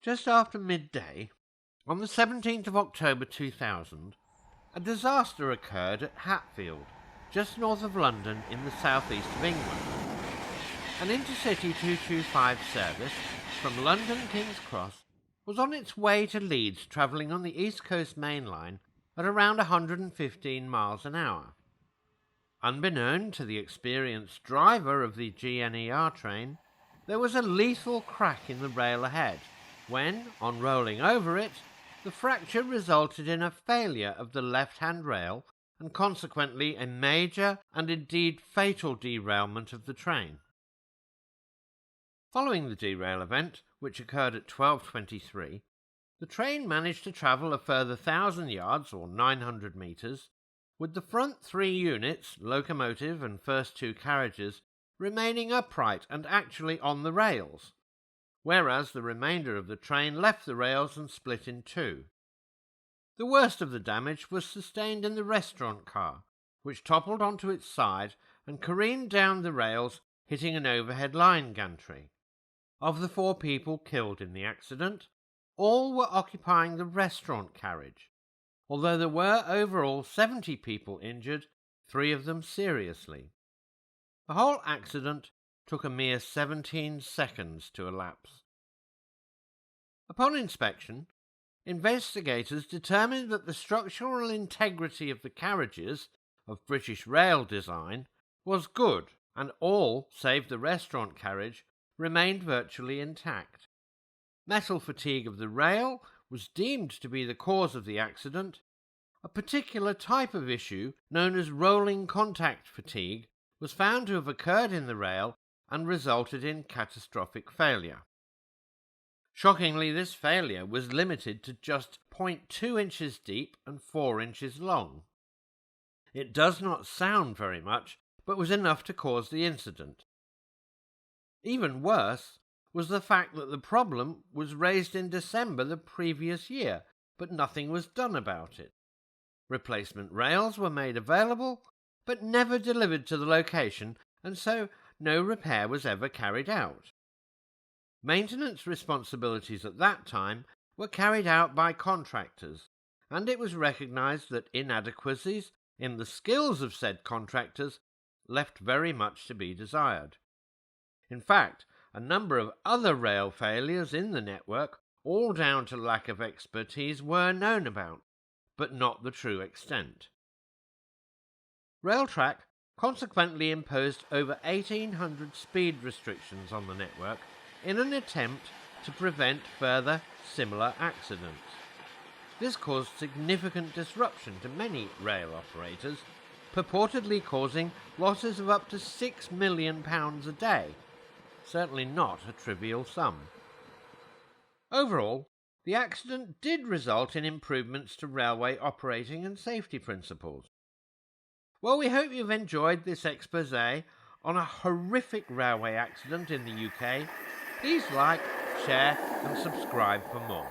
Just after midday, on the 17th of October 2000, a disaster occurred at Hatfield, just north of London in the southeast of England. An intercity 225 service from London King's Cross was on its way to Leeds, travelling on the East Coast Main Line at around 115 miles an hour. Unbeknown to the experienced driver of the GNER train, there was a lethal crack in the rail ahead, when, on rolling over it, the fracture resulted in a failure of the left-hand rail and consequently a major and indeed fatal derailment of the train. Following the derail event, which occurred at 12:23, the train managed to travel a further 1,000 yards or 900 metres, with the front three units, locomotive and first two carriages, remaining upright and actually on the rails, whereas the remainder of the train left the rails and split in two. The worst of the damage was sustained in the restaurant car, which toppled onto its side and careened down the rails, hitting an overhead line gantry. Of the 4 people killed in the accident, all were occupying the restaurant carriage, although there were overall 70 people injured, 3 of them seriously. The whole accident took a mere 17 seconds to elapse. Upon inspection, investigators determined that the structural integrity of the carriages of British rail design was good, and all, save the restaurant carriage, remained virtually intact. Metal fatigue of the rail was deemed to be the cause of the accident. A particular type of issue, known as rolling contact fatigue, was found to have occurred in the rail and resulted in catastrophic failure. Shockingly, this failure was limited to just 0.2 inches deep and 4 inches long. It does not sound very much, but was enough to cause the incident. Even worse was the fact that the problem was raised in December the previous year, but nothing was done about it. Replacement rails were made available, but never delivered to the location, and so no repair was ever carried out. Maintenance responsibilities at that time were carried out by contractors, and it was recognised that inadequacies in the skills of said contractors left very much to be desired. In fact, a number of other rail failures in the network, all down to lack of expertise, were known about, but not the true extent. Railtrack consequently imposed over 1,800 speed restrictions on the network in an attempt to prevent further similar accidents. This caused significant disruption to many rail operators, purportedly causing losses of up to £6 million a day. Certainly not a trivial sum. Overall, the accident did result in improvements to railway operating and safety principles. Well, we hope you've enjoyed this exposé on a horrific railway accident in the UK. Please like, share and subscribe for more.